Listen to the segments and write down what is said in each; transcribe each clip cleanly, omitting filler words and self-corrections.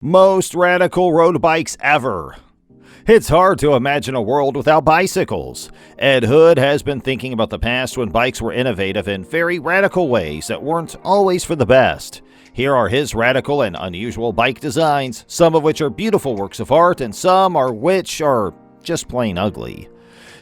Most radical road bikes ever. It's hard to imagine a world without bicycles. Ed Hood has been thinking about the past when bikes were innovative in very radical ways that weren't always for the best. Here are his radical and unusual bike designs, some of which are beautiful works of art and some are just plain ugly.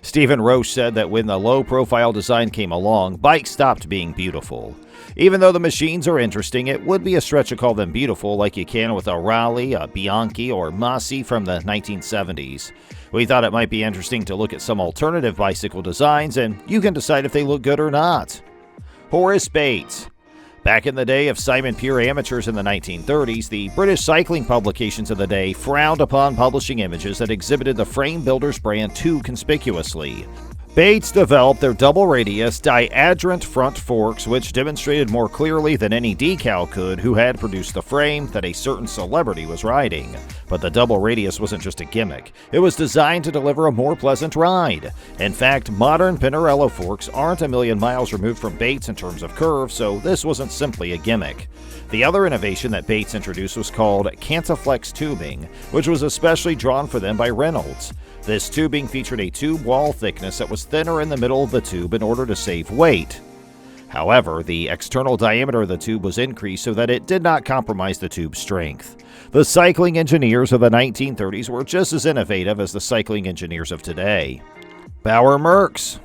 Stephen Roche said that when the low-profile design came along, bikes stopped being beautiful. Even though the machines are interesting, it would be a stretch to call them beautiful like you can with a Raleigh, a Bianchi, or Massey from the 1970s. We thought it might be interesting to look at some alternative bicycle designs, and you can decide if they look good or not. Horace Bates. Back in the day of Simon Pure amateurs in the 1930s, the British cycling publications of the day frowned upon publishing images that exhibited the frame builder's brand too conspicuously. Bates developed their double-radius diadrant front forks, which demonstrated more clearly than any decal could who had produced the frame that a certain celebrity was riding. But the double radius wasn't just a gimmick. It was designed to deliver a more pleasant ride. In fact, modern Pinarello forks aren't a million miles removed from Bates in terms of curve, so this wasn't simply a gimmick. The other innovation that Bates introduced was called cantiflex tubing, which was especially drawn for them by Reynolds. This tubing featured a tube wall thickness that was thinner in the middle of the tube in order to save weight. However, the external diameter of the tube was increased so that it did not compromise the tube's strength. The cycling engineers of the 1930s were just as innovative as the cycling engineers of today. Bauer Mercs.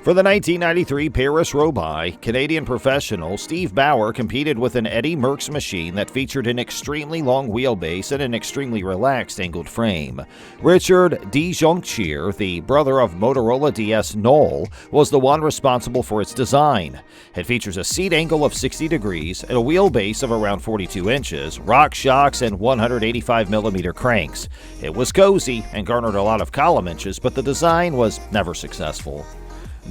For the 1993 Paris-Roubaix, Canadian professional Steve Bauer competed with an Eddie Merckx machine that featured an extremely long wheelbase and an extremely relaxed angled frame. Richard de Jonction, the brother of Motorola DS Knoll, was the one responsible for its design. It features a seat angle of 60 degrees and a wheelbase of around 42 inches, rock shocks, and 185mm cranks. It was cozy and garnered a lot of column inches, but the design was never successful.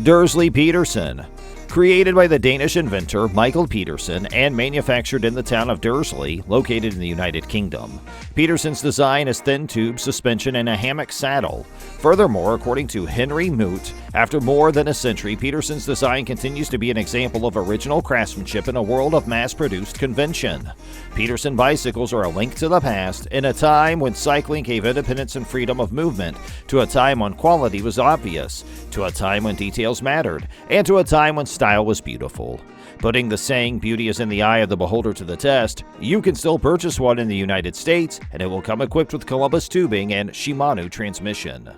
Dursley Peterson. Created by the Danish inventor Michael Peterson and manufactured in the town of Dursley, located in the United Kingdom. Peterson's design is thin tube suspension and a hammock saddle. Furthermore, according to Henry Moot, after more than a century, Peterson's design continues to be an example of original craftsmanship in a world of mass-produced convention. Peterson bicycles are a link to the past, in a time when cycling gave independence and freedom of movement, to a time when quality was obvious, to a time when details mattered, and to a time when style was beautiful. Putting the saying, beauty is in the eye of the beholder to the test, you can still purchase one in the United States, and it will come equipped with Columbus tubing and Shimano transmission.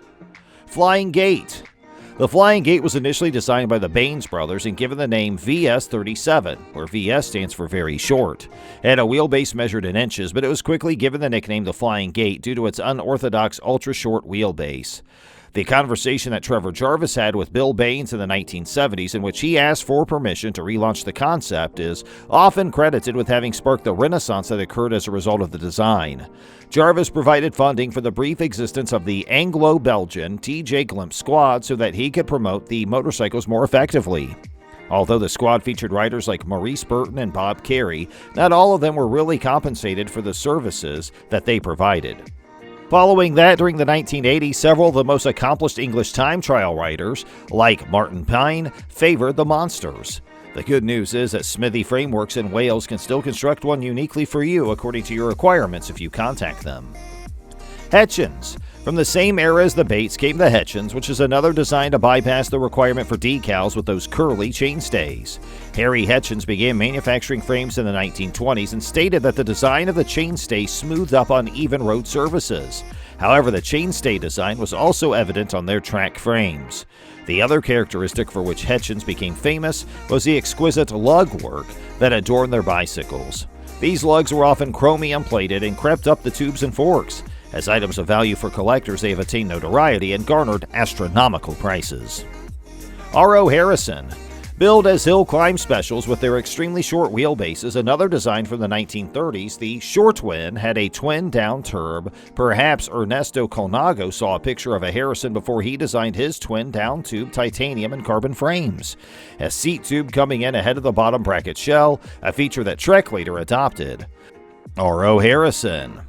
Flying Gate. The Flying Gate was initially designed by the Baines brothers and given the name VS37, where VS stands for very short. It had a wheelbase measured in inches, but it was quickly given the nickname the Flying Gate due to its unorthodox ultra-short wheelbase. The conversation that Trevor Jarvis had with Bill Baines in the 1970s, in which he asked for permission to relaunch the concept, is often credited with having sparked the renaissance that occurred as a result of the design. Jarvis provided funding for the brief existence of the Anglo-Belgian TJ Glimpse squad so that he could promote the motorcycles more effectively. Although the squad featured riders like Maurice Burton and Bob Carey, not all of them were really compensated for the services that they provided. Following that, during the 1980s, several of the most accomplished English time trial riders, like Martin Pine, favored the monsters. The good news is that Smithy Frameworks in Wales can still construct one uniquely for you according to your requirements if you contact them. Hetchins. From the same era as the Bates came the Hetchins, which is another design to bypass the requirement for decals with those curly chainstays. Harry Hetchins began manufacturing frames in the 1920s and stated that the design of the chainstay smoothed up uneven road surfaces. However, the chainstay design was also evident on their track frames. The other characteristic for which Hetchins became famous was the exquisite lug work that adorned their bicycles. These lugs were often chromium-plated and crept up the tubes and forks. As items of value for collectors, they have attained notoriety and garnered astronomical prices. R.O. Harrison. Billed as hill climb specials with their extremely short wheelbases, another design from the 1930s, the Short Twin had a twin-down turb. Perhaps Ernesto Colnago saw a picture of a Harrison before he designed his twin-down tube titanium and carbon frames. A seat tube coming in ahead of the bottom bracket shell, a feature that Trek later adopted. R.O. Harrison.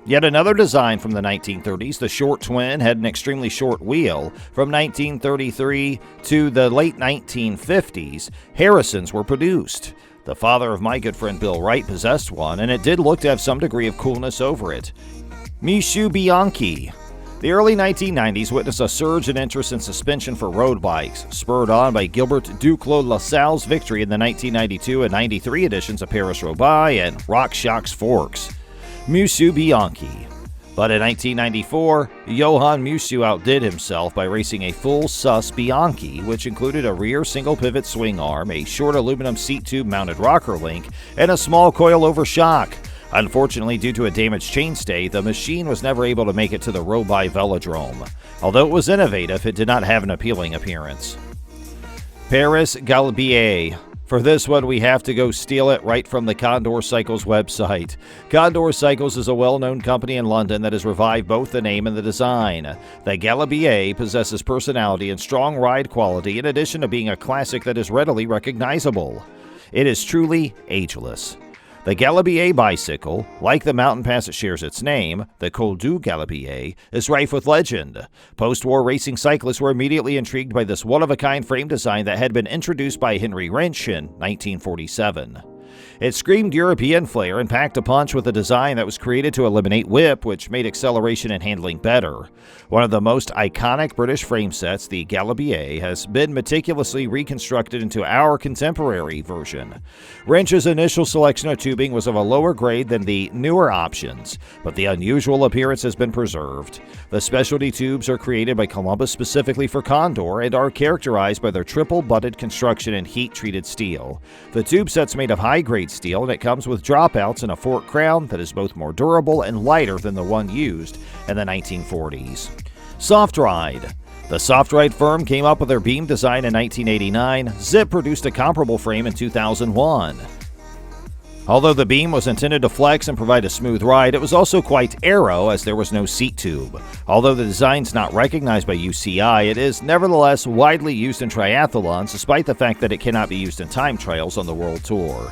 Yet another design from the 1930s, the Short Twin, had an extremely short wheel. From 1933 to the late 1950s, Harrisons were produced. The father of my good friend Bill Wright possessed one, and it did look to have some degree of coolness over it. Michu Bianchi. The early 1990s witnessed a surge in interest in suspension for road bikes, spurred on by Gilbert Duclos LaSalle's victory in the 1992 and 93 editions of Paris-Roubaix and RockShox Forks. Michu Bianchi. But in 1994, Johan Michu outdid himself by racing a full sus Bianchi, which included a rear single-pivot swing arm, a short aluminum seat tube-mounted rocker link, and a small coil-over shock. Unfortunately, due to a damaged chainstay, the machine was never able to make it to the Roubaix Velodrome. Although it was innovative, it did not have an appealing appearance. Paris Galibier. For this one, we have to go steal it right from the Condor Cycles website. Condor Cycles is a well-known company in London that has revived both the name and the design. The Galibier possesses personality and strong ride quality in addition to being a classic that is readily recognizable. It is truly ageless. The Galibier bicycle, like the mountain pass that shares its name, the Col du Galibier, is rife with legend. Post-war racing cyclists were immediately intrigued by this one-of-a-kind frame design that had been introduced by Henry Wrench in 1947. It screamed European flair and packed a punch with a design that was created to eliminate whip, which made acceleration and handling better. One of the most iconic British frame sets, the Galibier, has been meticulously reconstructed into our contemporary version. Wrench's initial selection of tubing was of a lower grade than the newer options, but the unusual appearance has been preserved. The specialty tubes are created by Columbus specifically for Condor and are characterized by their triple-butted construction in heat-treated steel. The tube set's made of high-grade steel, and it comes with dropouts and a fork crown that is both more durable and lighter than the one used in the 1940s. Soft Ride. The Soft Ride firm came up with their beam design in 1989. Zip produced a comparable frame in 2001. Although the beam was intended to flex and provide a smooth ride, it was also quite aero as there was no seat tube. Although the design's not recognized by UCI, it is nevertheless widely used in triathlons, despite the fact that it cannot be used in time trials on the World Tour.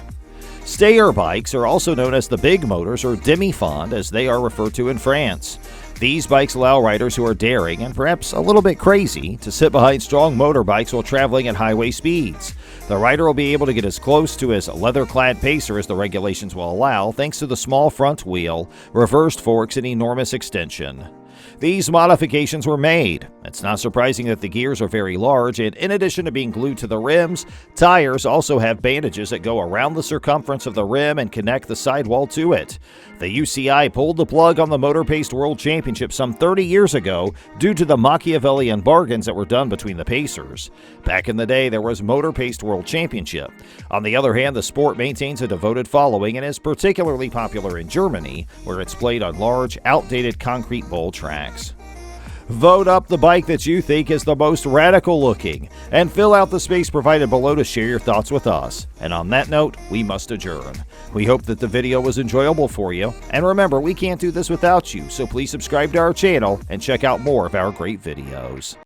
Stayer bikes are also known as the big motors, or demi-fond as they are referred to in France. These bikes allow riders who are daring and perhaps a little bit crazy to sit behind strong motorbikes while traveling at highway speeds. The rider will be able to get as close to his leather-clad pacer as the regulations will allow, thanks to the small front wheel, reversed forks, and enormous extension. These modifications were made. It's not surprising that the gears are very large, and in addition to being glued to the rims, tires also have bandages that go around the circumference of the rim and connect the sidewall to it. The UCI pulled the plug on the Motor Paced World Championship some 30 years ago due to the Machiavellian bargains that were done between the pacers. Back in the day, there was Motor Paced World Championship. On the other hand, the sport maintains a devoted following and is particularly popular in Germany, where it's played on large, outdated concrete bowl tracks. Vote up the bike that you think is the most radical looking, and fill out the space provided below to share your thoughts with us. And on that note, we must adjourn. We hope that the video was enjoyable for you, and remember, we can't do this without you, so please subscribe to our channel and check out more of our great videos.